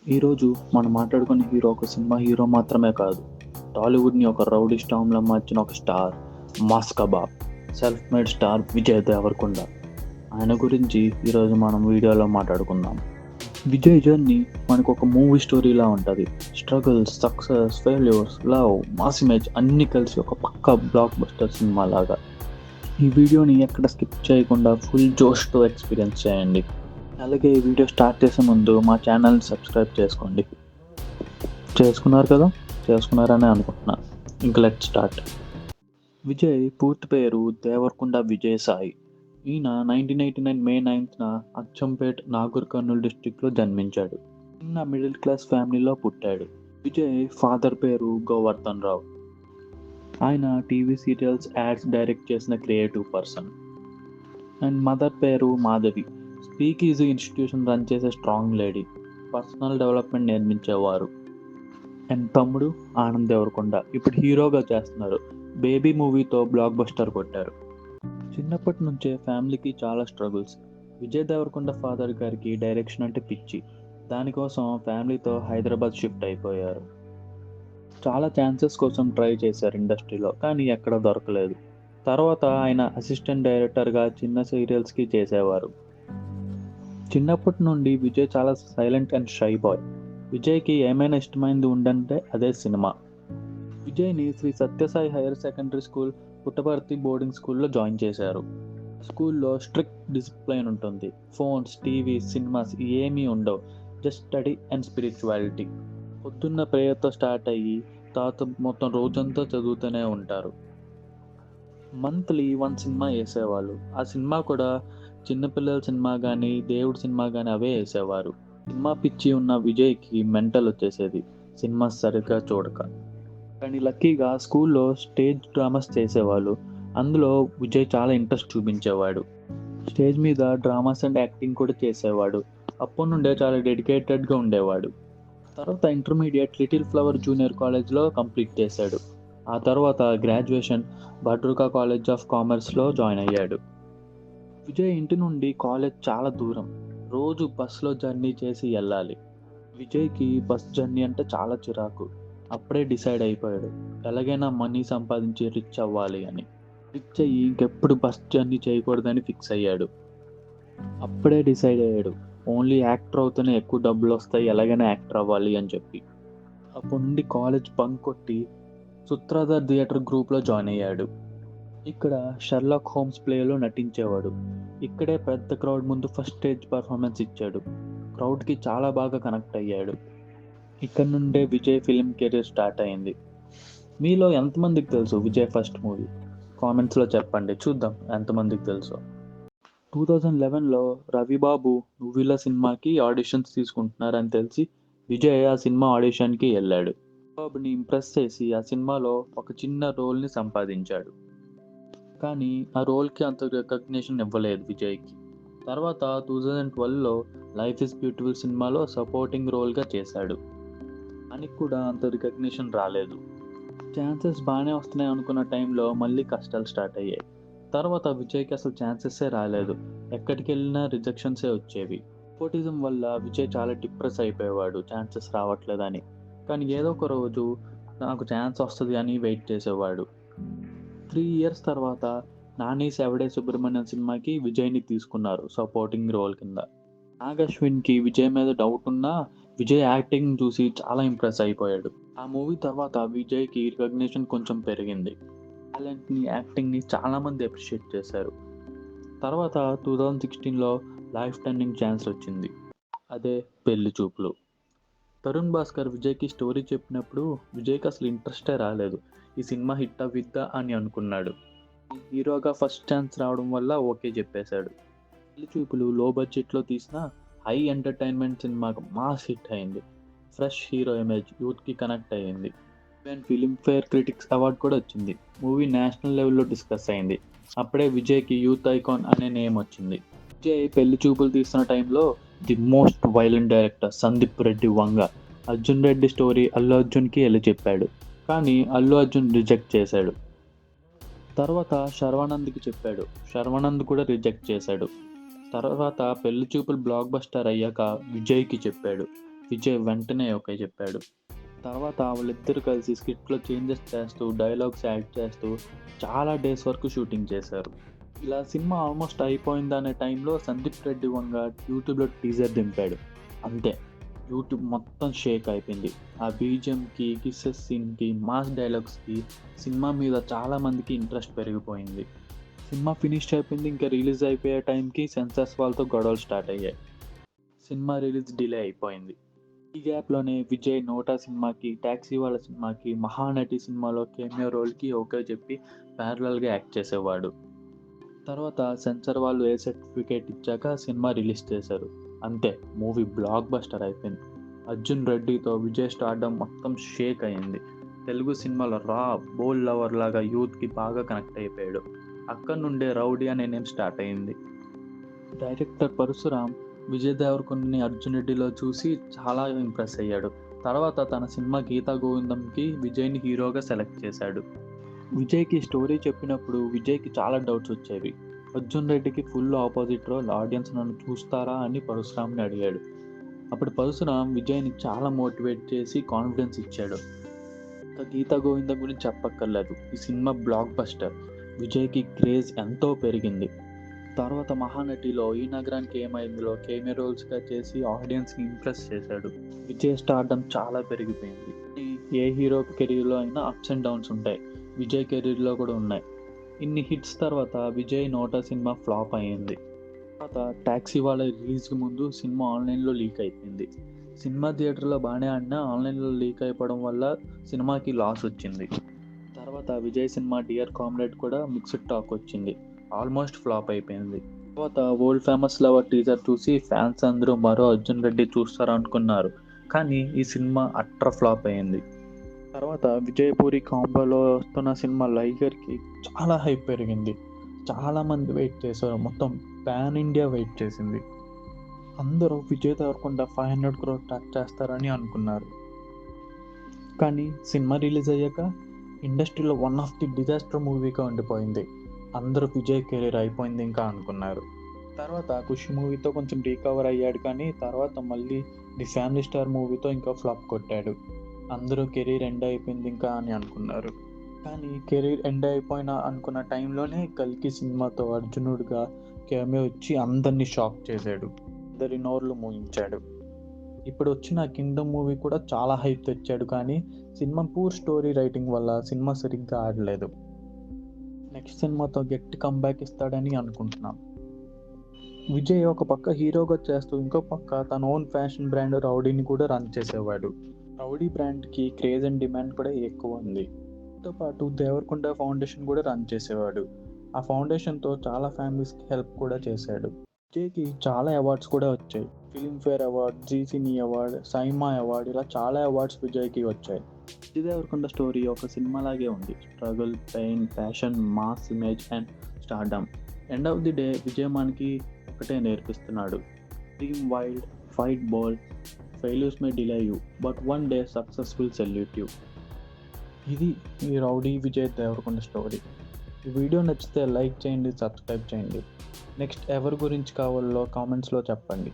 ఈరోజు మనం మాట్లాడుకున్న హీరో ఒక సినిమా హీరో మాత్రమే కాదు. టాలీవుడ్‌ని ఒక రౌడీ స్టార్మ్‌లా మార్చిన ఒక స్టార్. మాస్ కబాబ్. Self made star Vijay Devarakonda. ఆయన గురించి ఈరోజు మనం వీడియోలో మాట్లాడుకుందాం. విజయ్ జర్నీ మనకొక మూవీ స్టోరీలా ఉంటది. Struggles, success, failures, love, mass image అన్నీ కలిసి ఒక పక్కా బ్లాక్ బస్టర్ సినిమాలాగా. ఈ వీడియోని ఎక్కడ స్కిప్ చేయకుండా ఫుల్ జోష్‌తో ఎక్స్‌పీరియన్స్ చేయండి. అలాగే ఈ వీడియో స్టార్ట్ చేసే ముందు మా ఛానల్‌ని సబ్స్క్రైబ్ చేసుకోండి. చేసుకున్నారు కదా? చేసుకున్నారనే అనుకుంటున్నా. ఇంక లెట్స్ స్టార్ట్. విజయ్ పూర్తి పేరు దేవరకొండ విజయసాయి. ఈయన 1989 మే 9న అచ్చంపేట్, నాగర్ కర్నూల్ డిస్ట్రిక్ట్‌లో జన్మించాడు. చిన్న మిడిల్ క్లాస్ ఫ్యామిలీలో పుట్టాడు. విజయ్ ఫాదర్ పేరు గోవర్ధన్ రావు. ఆయన టీవీ సీరియల్స్, యాడ్స్ డైరెక్ట్ చేసిన క్రియేటివ్ పర్సన్. అండ్ మదర్ పేరు Madhavi. Speak easy institution run చేసే స్ట్రాంగ్ లేడీ. పర్సనల్ డెవలప్మెంట్ నేర్పించేవారు. అండ్ తమ్ముడు ఆనంద్ దేవరకొండ ఇప్పుడు హీరోగా చేస్తున్నారు. బేబీ మూవీతో బ్లాక్ బస్టర్ కొట్టారు. చిన్నప్పటి నుంచే ఫ్యామిలీకి చాలా స్ట్రగుల్స్. విజయ్ దేవరకొండ ఫాదర్ గారికి డైరెక్షన్ అంటే పిచ్చి. దానికోసం ఫ్యామిలీతో హైదరాబాద్ షిఫ్ట్ అయిపోయారు. చాలా ఛాన్సెస్ కోసం ట్రై చేశారు ఇండస్ట్రీలో, కానీ ఎక్కడ దొరకలేదు. తర్వాత ఆయన అసిస్టెంట్ డైరెక్టర్గా చిన్న సీరియల్స్కి చేసేవారు. చిన్నప్పటి నుండి విజయ్ చాలా సైలెంట్ అండ్ షై బాయ్. విజయ్కి ఏమైనా ఇష్టమైంది ఉందంటే అదే సినిమా. విజయ్ని Shri Sathya Sai higher secondary school, Puttaparthi boarding స్కూల్లో జాయిన్ చేశారు. స్కూల్లో స్ట్రిక్ట్ డిసిప్లైన్ ఉంటుంది. ఫోన్స్, టీవీ, సినిమాస్ ఏమీ ఉండవు. Just study and spirituality. పొద్దున్న ప్రేయర్తో స్టార్ట్ అయ్యి తర్వాత మొత్తం రోజంతా చదువుతూనే ఉంటారు. మంత్లీ వన్ సినిమా వేసేవాళ్ళు. ఆ సినిమా కూడా చిన్నపిల్లల సినిమా కానీ, దేవుడి సినిమా కానీ అవే వేసేవారు. సినిమా పిచ్చి ఉన్న విజయ్కి మెంటల్ వచ్చేసేది సినిమా సరిగ్గా చూడక. కానీ లక్కీగా స్కూల్లో స్టేజ్ డ్రామాస్ చేసేవాళ్ళు. అందులో విజయ్ చాలా ఇంట్రెస్ట్ చూపించేవాడు. స్టేజ్ మీద డ్రామాస్ అండ్ యాక్టింగ్ కూడా చేసేవాడు. అప్పటి నుండే చాలా డెడికేటెడ్గా ఉండేవాడు. తర్వాత ఇంటర్మీడియట్ లిటిల్ ఫ్లవర్ జూనియర్ కాలేజ్లో కంప్లీట్ చేశాడు. ఆ తర్వాత గ్రాడ్యుయేషన్ భద్రకా కాలేజ్ ఆఫ్ కామర్స్లో జాయిన్ అయ్యాడు. విజయ్ ఇంటి నుండి కాలేజ్ చాలా దూరం. రోజు బస్సులో జర్నీ చేసి వెళ్ళాలి. విజయ్కి బస్ జర్నీ అంటే చాలా చిరాకు. అప్పుడే డిసైడ్ అయిపోయాడు, ఎలాగైనా మనీ సంపాదించి రిచ్ అవ్వాలి అని. రిచ్ అయ్యి ఇంకెప్పుడు బస్ జర్నీ చేయకూడదని ఫిక్స్ అయ్యాడు. అప్పుడే డిసైడ్ అయ్యాడు, ఓన్లీ యాక్టర్ అవుతూనే ఎక్కువ డబ్బులు వస్తాయి, ఎలాగైనా యాక్టర్ అవ్వాలి అని చెప్పి. అప్పటి నుండి కాలేజ్ బంక్ కొట్టి సూత్రధార్ థియేటర్ గ్రూప్లో జాయిన్ అయ్యాడు. ఇక్కడ షెర్లాక్ హోమ్స్ ప్లేలో నటించేవాడు. ఇక్కడే పెద్ద క్రౌడ్ ముందు ఫస్ట్ స్టేజ్ పర్ఫార్మెన్స్ ఇచ్చాడు. క్రౌడ్కి చాలా బాగా కనెక్ట్ అయ్యాడు. ఇక్కడ నుండే విజయ్ ఫిల్మ్ కెరీర్ స్టార్ట్ అయింది. మీలో ఎంతమందికి తెలుసు విజయ్ ఫస్ట్ మూవీ? కామెంట్స్లో చెప్పండి, చూద్దాం ఎంతమందికి తెలుసు. 2011లో రవిబాబు నువ్విలా సినిమాకి ఆడిషన్స్ తీసుకుంటున్నారని తెలిసి విజయ్ ఆ సినిమా ఆడిషన్కి వెళ్ళాడు. బాబుని ఇంప్రెస్ చేసి ఆ సినిమాలో ఒక చిన్న రోల్ని సంపాదించాడు. కానీ ఆ రోల్కి అంత రికగ్నిషన్ ఇవ్వలేదు విజయ్కి. తర్వాత 2012లో లైఫ్ ఇస్ బ్యూటిఫుల్ సినిమాలో సపోర్టింగ్ రోల్గా చేశాడు. దానికి కూడా అంత రికగ్నిషన్ రాలేదు. ఛాన్సెస్ బాగానే వస్తున్నాయి అనుకున్న టైంలో మళ్ళీ కష్టాలు స్టార్ట్ అయ్యాయి. తర్వాత విజయ్కి అసలు ఛాన్సెస్సే రాలేదు. ఎక్కడికి వెళ్ళినా రిజెక్షన్సే వచ్చేవి. నెపోటిజం వల్ల విజయ్ చాలా డిప్రెస్ అయిపోయేవాడు, ఛాన్సెస్ రావట్లేదని. కానీ ఏదో ఒక రోజు నాకు ఛాన్స్ వస్తుంది అని వెయిట్ చేసేవాడు. 3 ఇయర్స్ తర్వాత నాని సెవడే సుబ్రహ్మణ్యం సినిమాకి విజయ్ని తీసుకున్నారు సపోర్టింగ్ రోల్ కింద. నాగ్ అశ్విన్కి విజయ్ మీద డౌట్ ఉన్నా విజయ్ యాక్టింగ్ చూసి చాలా ఇంప్రెస్ అయిపోయాడు. ఆ మూవీ తర్వాత విజయ్కి రికగ్నిషన్ కొంచెం పెరిగింది. టాలెంట్ని, యాక్టింగ్ని చాలామంది అప్రిషియేట్ చేశారు. తర్వాత 2016లో లైఫ్ టర్నింగ్ ఛాన్స్ వచ్చింది. అదే పెళ్లి చూపులు. తరుణ్ భాస్కర్ విజయ్కి స్టోరీ చెప్పినప్పుడు విజయ్కి అసలు ఇంట్రెస్టే రాలేదు. ఈ సినిమా హిట్ అవ్విద్దా అని అనుకున్నాడు. హీరోగా ఫస్ట్ ఛాన్స్ రావడం వల్ల ఓకే చెప్పేశాడు. పెళ్లి చూపులు లో బడ్జెట్లో తీసిన హై ఎంటర్టైన్మెంట్ సినిమాగా మాస్ హిట్ అయింది. ఫ్రెష్ హీరో ఇమేజ్ యూత్కి కనెక్ట్ అయ్యింది. ఈవెన్ ఫిలింఫేర్ క్రిటిక్స్ అవార్డు కూడా వచ్చింది. మూవీ నేషనల్ లెవెల్లో డిస్కస్ అయింది. అప్పుడే విజయ్కి యూత్ ఐకాన్ అనే నేమ్ వచ్చింది. విజయ్ పెళ్లి చూపులు తీస్తున్న టైంలో the most violent director Sandeep Reddy Vanga Arjun Reddy story Allu అర్జున్కి వెళ్ళి చెప్పాడు. కానీ అల్లు అర్జున్ రిజెక్ట్ చేశాడు. తర్వాత శర్వానంద్కి చెప్పాడు. శర్వానంద్ కూడా రిజెక్ట్ చేశాడు. తర్వాత పెళ్లి చూపులు బ్లాక్ బస్టర్ అయ్యాక విజయ్కి చెప్పాడు. విజయ్ వెంటనే ఓకే చెప్పాడు. తర్వాత వాళ్ళిద్దరూ కలిసి స్క్రిప్ట్‌లో చేంజెస్ చేస్తూ, డైలాగ్స్ యాడ్ చేస్తూ చాలా డేస్ వరకు షూటింగ్ చేశారు. ఇలా సినిమా ఆల్మోస్ట్ అయిపోయిందనే టైంలో సందీప్ రెడ్డి వంగ యూట్యూబ్‌లో టీజర్ దింపాడు. అంతే యూట్యూబ్ మొత్తం షేక్ అయిపోయింది. ఆ బీజీఎంకి, కిసెస్ సీన్‌కి, మాస్ డైలాగ్స్‌కి సినిమా మీద చాలా మందికి ఇంట్రెస్ట్ పెరిగిపోయింది. సినిమా ఫినిష్ అయిపోయింది. ఇంకా రిలీజ్ అయిపోయే టైంకి సెన్సార్స్ వాళ్ళతో గొడవలు స్టార్ట్ అయ్యాయి. సినిమా రిలీజ్ డిలే అయిపోయింది. ఈ గ్యాప్‌లోనే విజయ్ 'నోటా' సినిమాకి, 'టాక్సీ వాలా' సినిమాకి, 'మహానటి' సినిమాలో కెమియో రోల్‌కి ఓకే చెప్పి ప్యారలల్‌గా యాక్ట్ చేసేవాడు. తర్వాత సెన్సార్ వాళ్ళు ఏ సర్టిఫికేట్ ఇచ్చాక సినిమా రిలీజ్ చేశారు. అంతే మూవీ బ్లాక్ బస్టర్ అయిపోయింది. అర్జున్ రెడ్డితో విజయ్ స్టార్డమ్ మొత్తం షేక్ అయింది. తెలుగు సినిమాలో బోల్డ్ లవర్ లాగా యూత్‌కి బాగా కనెక్ట్ అయిపోయాడు. అక్కడి నుండే 'రౌడీ' అనే నేమ్ స్టార్ట్ అయింది. డైరెక్టర్ పరశురామ్ విజయ్ దేవరకొండని అర్జున్ రెడ్డిలో చూసి చాలా ఇంప్రెస్ అయ్యాడు. తర్వాత తన సినిమా 'గీతా గోవిందం'కి విజయ్‌ని హీరోగా సెలెక్ట్ చేశాడు. విజయ్‌కి స్టోరీ చెప్పినప్పుడు విజయ్‌కి చాలా డౌట్స్ వచ్చేవి. అర్జున్ రెడ్డికి ఫుల్ ఆపోజిట్ రోల్, ఆడియన్స్ నన్ను చూస్తారా అని పరశురామ్‌ని అడిగాడు. అప్పుడు పరశురామ్ విజయ్‌ని చాలా మోటివేట్ చేసి కాన్ఫిడెన్స్ ఇచ్చాడు. ఇక 'గీతా గోవిందం' గురించి చెప్పక్కర్లేదు. ఈ సినిమా బ్లాక్ బస్టర్. విజయ్‌కి క్రేజ్ ఎంతో పెరిగింది. తర్వాత 'మహానటిలో' 'ఈ నగరానికి ఏమైందిలో' కెమియో రోల్స్‌గా చేసి ఆడియన్స్‌ని ఇంప్రెస్ చేశాడు. విజయ్ స్టార్డమ్ చాలా పెరిగిపోయింది. ఏ హీరో కెరీర్‌లో అయినా అప్స్ అండ్ డౌన్స్ ఉంటాయి. విజయ్ కెరీర్‌లో కూడా ఉన్నాయి. ఇన్ని హిట్స్ తర్వాత విజయ్ 'నోటా' సినిమా ఫ్లాప్ అయింది. తర్వాత 'టాక్సీ వాలా' రిలీజ్‌కి ముందు సినిమా ఆన్‌లైన్‌లో లీక్ అయిపోయింది. సినిమా థియేటర్‌లో బానే ఆడినా ఆన్‌లైన్‌లో లీక్ అయిపోవడం వల్ల సినిమాకి లాస్ వచ్చింది. తర్వాత విజయ్ సినిమా 'డియర్ కామ్రేడ్' కూడా మిక్స్డ్ టాక్ వచ్చింది. ఆల్మోస్ట్ ఫ్లాప్ అయిపోయింది. తర్వాత 'వరల్డ్ ఫేమస్ లవర్' టీజర్ చూసి ఫ్యాన్స్ అందరూ మరో అర్జున్ రెడ్డి చూస్తారనుకున్నారు. కానీ ఈ సినిమా అట్టర్ ఫ్లాప్ అయింది. తర్వాత విజయ్ పూరి కాంబోలో వస్తున్న సినిమా 'లైగర్'కి చాలా హైప్ పెరిగింది. చాలామంది వెయిట్ చేశారు. మొత్తం పాన్ ఇండియా వెయిట్ చేసింది. అందరూ విజయ్ దేవరకొండ 500 crore టచ్ చేస్తారని అనుకున్నారు. కానీ సినిమా రిలీజ్ అయ్యాక ఇండస్ట్రీలో వన్ ఆఫ్ ది డిజాస్టర్ మూవీగా ఉండిపోయింది. అందరూ విజయ్ కెరీర్ అయిపోయింది ఇంకా అనుకున్నారు. తర్వాత 'ఖుషి' మూవీతో కొంచెం రికవర్ అయ్యాడు కానీ తర్వాత మళ్ళీ 'ది ఫ్యామిలీ స్టార్' మూవీతో ఇంకా ఫ్లాప్ కొట్టాడు. అందరూ కెరీర్ ఎండ్ అయిపోయింది ఇంకా అని అనుకున్నారు. కానీ కెరీర్ ఎండ్ అయిపోయిన అనుకున్న టైంలోనే 'కల్కి' సినిమాతో అర్జునుడిగా కెమియో ఇచ్చి అందరినీ షాక్ చేశాడు. అందరి నోర్లు మూయించాడు. ఇప్పుడు వచ్చిన 'కింగ్డమ్' మూవీ కూడా చాలా హైప్ తెచ్చాడు కానీ సినిమా పూర్ స్టోరీ రైటింగ్ వల్ల సినిమా సరిగ్గా ఆడలేదు. నెక్స్ట్ సినిమాతో గట్టి కంబ్యాక్ ఇస్తాడని అనుకుంటున్నాం. విజయ్ ఒక పక్క హీరోగా చేస్తూ ఇంకో పక్క తన ఓన్ ఫ్యాషన్ బ్రాండ్ 'రౌడీని' కూడా రన్ చేసేవాడు. 'రౌడీ' బ్రాండ్కి క్రేజ్ అండ్ డిమాండ్ కూడా ఎక్కువ ఉంది. తో పాటు దేవరకొండ ఫౌండేషన్ కూడా రన్ చేసేవాడు. ఆ ఫౌండేషన్తో చాలా ఫ్యామిలీస్కి హెల్ప్ కూడా చేశాడు. విజయ్కి చాలా అవార్డ్స్ కూడా వచ్చాయి. ఫిల్మ్ఫేర్ అవార్డ్, జీ సినీ అవార్డ్, సైమా అవార్డ్ ఇలా చాలా అవార్డ్స్ విజయ్కి వచ్చాయి. విజయ్ దేవరకొండ స్టోరీ ఒక సినిమాలాగే ఉంది. Struggle, pain, passion, mass image and stardom. End of the day Vijay మనకి ఒకటే నేర్పిస్తున్నాడు. Dream wild, fight bold, failures may delay you but one day success will salute you. ఇది ఈ 'రౌడీ' విజయ్ దేవరకొండ స్టోరీ. ఈ వీడియో నచ్చితే లైక్ చేయండి, సబ్స్క్రైబ్ చేయండి. Next ఎవరి గురించి కావాలో కామెంట్స్లో చెప్పండి.